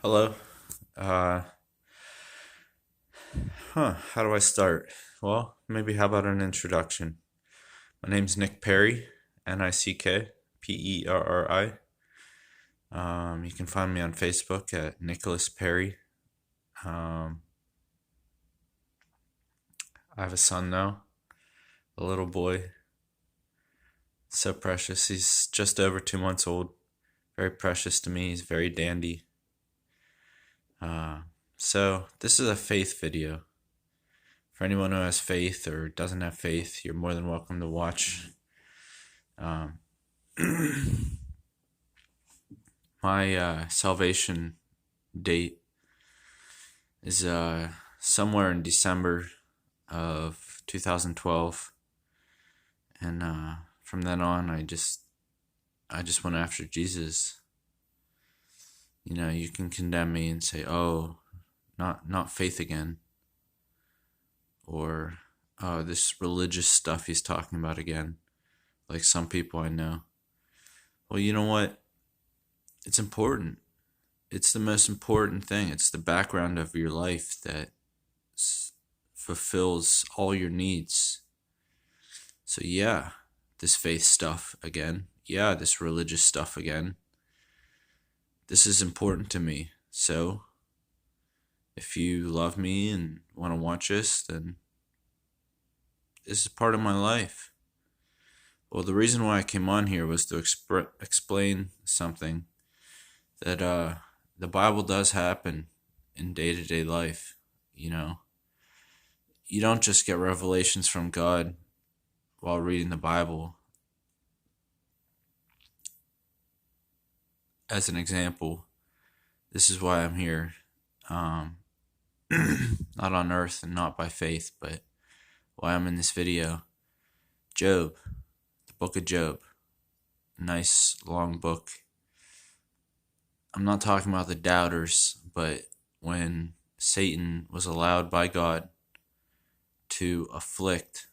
Hello. Uh, how do I start? Well, maybe how about an introduction? My name's Nick Perry, Nick Perri. You can find me on Facebook at Nicholas Perry. Um, I have a son now, a little boy. So precious. He's just over 2 months old. Very precious to me. He's very dandy. Uh, so this is a faith video. For anyone who has faith or doesn't have faith, you're more than welcome to watch. Um, my salvation date is somewhere in December of 2012, and from then on, I just went after Jesus. You know, you can condemn me and say, "Oh, not faith again," or "Oh, this religious stuff he's talking about again," like some people I know. Well, you know what? It's important. It's the most important thing. It's the background of your life that fulfills all your needs. So, yeah, this faith stuff again. Yeah, this religious stuff again. This is important to me. So, if you love me and want to watch this, then this is part of my life. Well, the reason why I came on here was to explain something that the Bible does happen in day-to-day life. You know, you don't just get revelations from God while reading the Bible. As an example, this is why I'm here. Not on earth and not by faith, but why I'm in this video. Job, the book of Job. Nice long book. I'm not talking about the doubters, but when Satan was allowed by God to afflict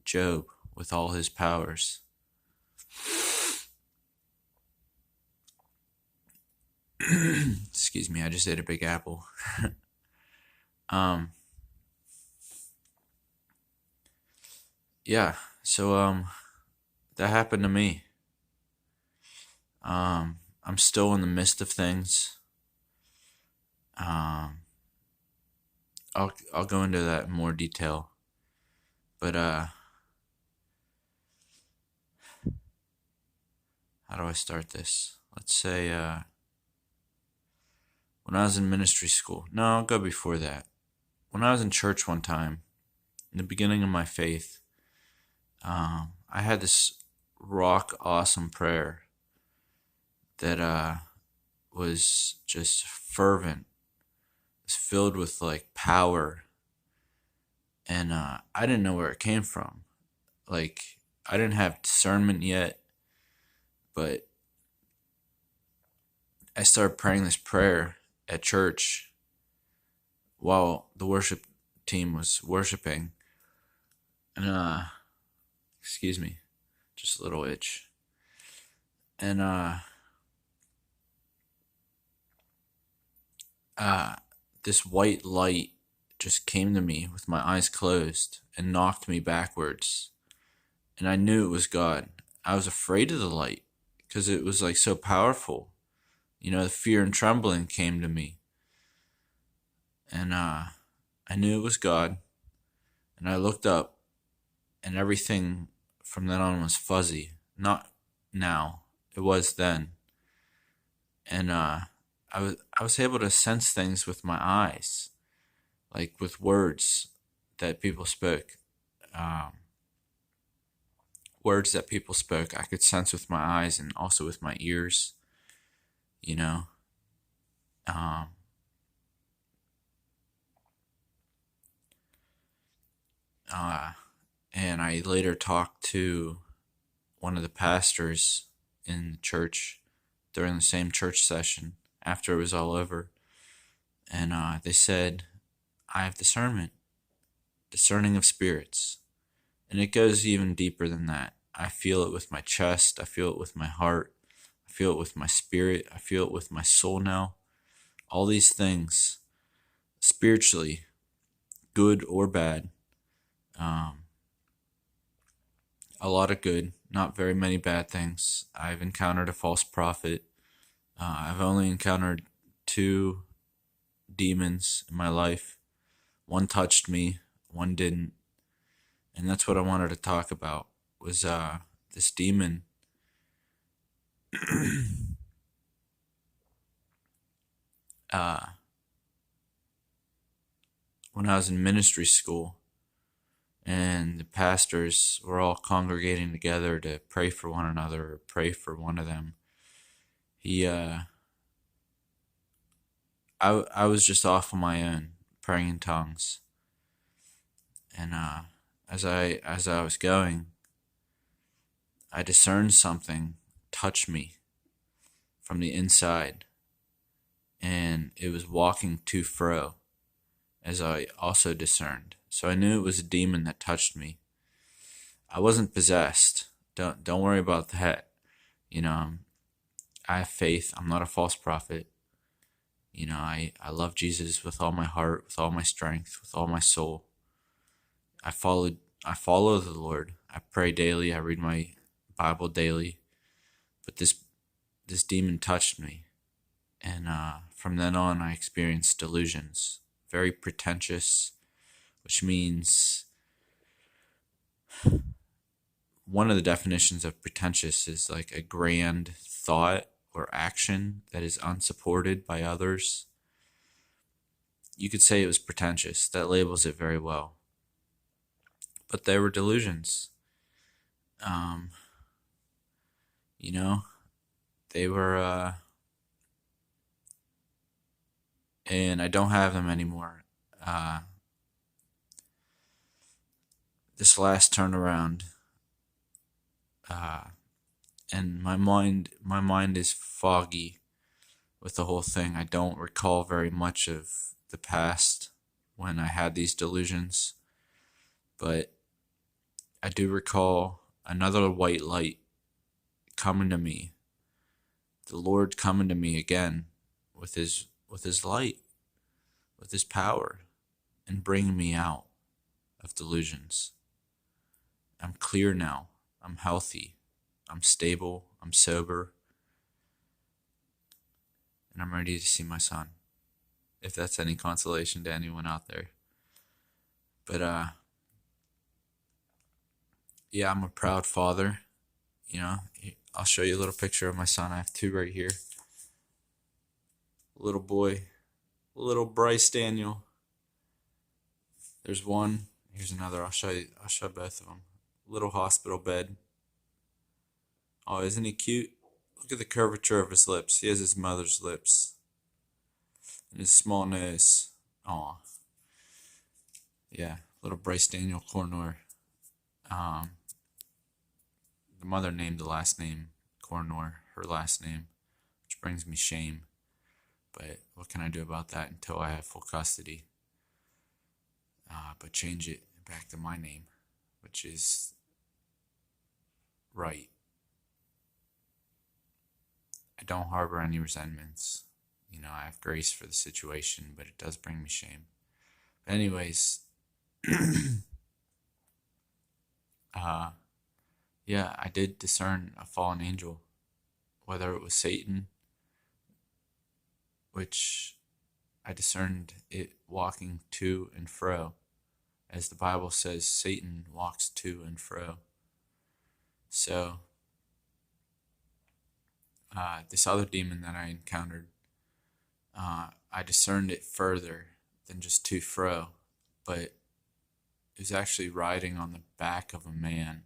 Job with all his powers. Excuse me, I just ate a big apple. Yeah, so that happened to me. I'm still in the midst of things. I'll go into that in more detail. But how do I start this? Let's say when I was in ministry school. No, I'll go before that. When I was in church one time, in the beginning of my faith, I had this rock awesome prayer that was just fervent. It was filled with like power, and I didn't know where it came from. Like, I didn't have discernment yet, but I started praying this prayer at church while the worship team was worshiping, and excuse me, just a little itch, and this white light just came to me with my eyes closed and knocked me backwards, and I knew it was God. I was afraid of the light because it was like so powerful. You know, the fear and trembling came to me, and I knew it was God. And I looked up, and everything from then on was fuzzy. Not now, it was then. And I was able to sense things with my eyes, like with words that people spoke. Words that people spoke, I could sense with my eyes and also with my ears. You know, um, and I later talked to one of the pastors in the church during the same church session after it was all over, and they said, "I have discernment, discerning of spirits," and it goes even deeper than that. I feel it with my chest. I feel it with my heart. I feel it with my spirit. I feel it with my soul now. all these things, spiritually, good or bad. Um, a lot of good, not very many bad things. I've encountered a false prophet. I've only encountered two demons in my life. One touched me, one didn't. And that's what I wanted to talk about was this demon. uh, when I was in ministry school, and the pastors were all congregating together to pray for one another or pray for one of them. I was just off on my own praying in tongues, and as I was going, I discerned something touch me from the inside, and it was walking to fro, as I also discerned. So I knew it was a demon that touched me. I wasn't possessed. Don't worry about that. I have faith. I'm not a false prophet. I love Jesus with all my heart, with all my strength, with all my soul. I follow the Lord. I pray daily. I read my Bible daily. But this demon touched me, and from then on, I experienced delusions. Very pretentious, which means one of the definitions of pretentious is like a grand thought or action that is unsupported by others. You could say it was pretentious. That labels it very well. But they were delusions. Um, they were, and I don't have them anymore. This last turnaround, and my mind is foggy with the whole thing. I don't recall very much of the past when I had these delusions, but I do recall another white light coming to me, the Lord coming to me again with his light, with his power, and bringing me out of delusions. I'm clear now. I'm healthy. I'm stable. I'm sober. And I'm ready to see my son, if that's any consolation to anyone out there. But yeah, I'm a proud father. I'll show you a little picture of my son. I have two right here. Little boy, little Bryce Daniel. There's one. Here's another. I'll show both of them. Little hospital bed. Oh, isn't he cute? Look at the curvature of his lips. He has his mother's lips. And his small nose. Aw. Yeah, little Bryce Daniel Cornor. The mother named the last name Cornor, her last name, which brings me shame. But what can I do about that until I have full custody? But change it back to my name, which is right. I don't harbor any resentments. I have grace for the situation, but it does bring me shame. But anyways, yeah, I did discern a fallen angel, whether it was Satan, which I discerned it walking to and fro. As the Bible says, Satan walks to and fro. So, this other demon that I encountered, I discerned it further than just to fro, but it was actually riding on the back of a man.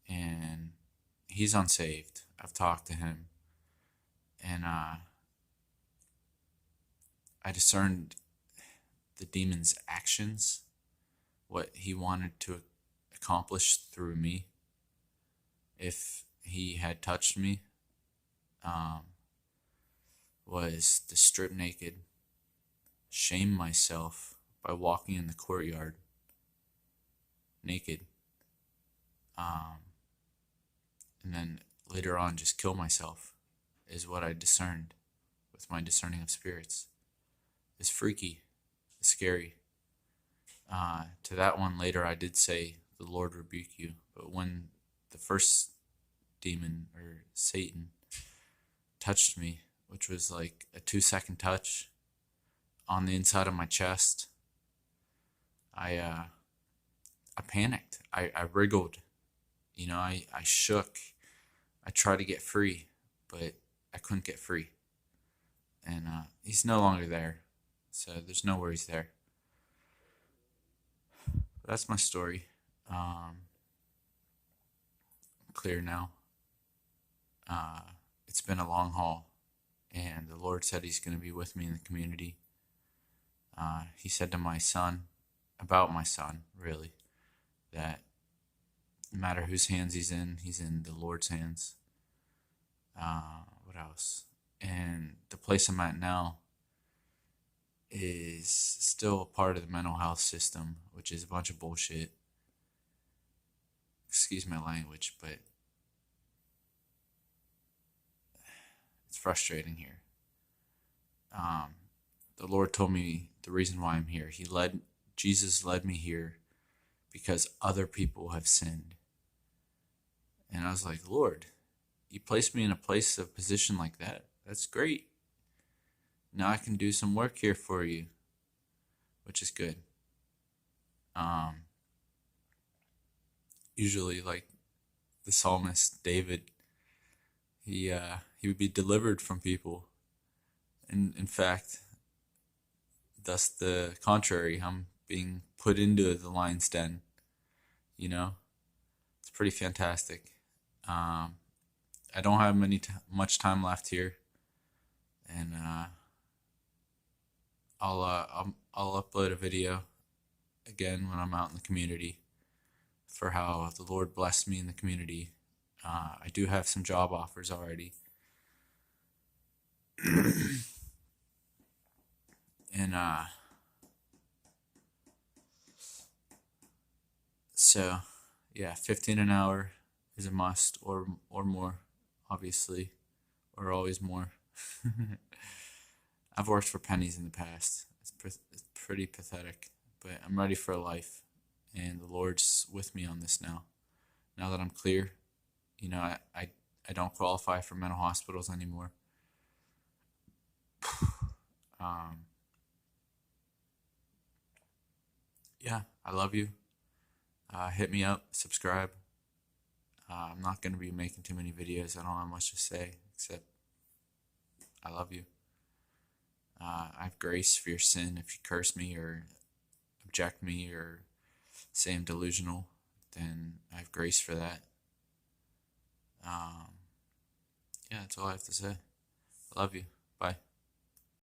And he's unsaved. I've talked to him. And I discerned the demon's actions, what he wanted to accomplish through me. If he had touched me, was to strip naked, shame myself by walking in the courtyard naked, and then later on just kill myself, is what I discerned with my discerning of spirits. It's freaky. It's scary. To that one later, I did say, "The Lord rebuke you." But when the first demon, or Satan, touched me, which was like a 2-second touch on the inside of my chest, I panicked. I wriggled. I shook. I tried to get free, but I couldn't get free. And he's no longer there, so there's no worries there. But that's my story. Clear now. It's been a long haul, and the Lord said He's going to be with me in the community. He said to my son, about my son, really, that no matter whose hands he's in the Lord's hands. What else? And the place I'm at now is still a part of the mental health system, which is a bunch of bullshit. Excuse my language, but it's frustrating here. The Lord told me the reason why I'm here. Jesus led me here because other people have sinned. And I was like, "Lord, you placed me in a position like that. That's great. Now I can do some work here for you," which is good. Usually, like the psalmist David, he would be delivered from people. And in fact, thus the contrary, I'm being put into the lion's den. It's pretty fantastic. I don't have much time left here, and I'll upload a video again when I'm out in the community for how the Lord blessed me in the community. I do have some job offers already. And so yeah, 15 an hour is a must, or more, obviously, or always more. I've worked for pennies in the past. It's pretty pathetic, but I'm ready for life, and the Lord's with me on this now. Now that I'm clear, I don't qualify for mental hospitals anymore. Yeah, I love you. Hit me up, subscribe. I'm not going to be making too many videos. I don't have much to say, except I love you. I have grace for your sin. If you curse me or object me or say I'm delusional, then I have grace for that. Yeah, that's all I have to say. I love you. Bye.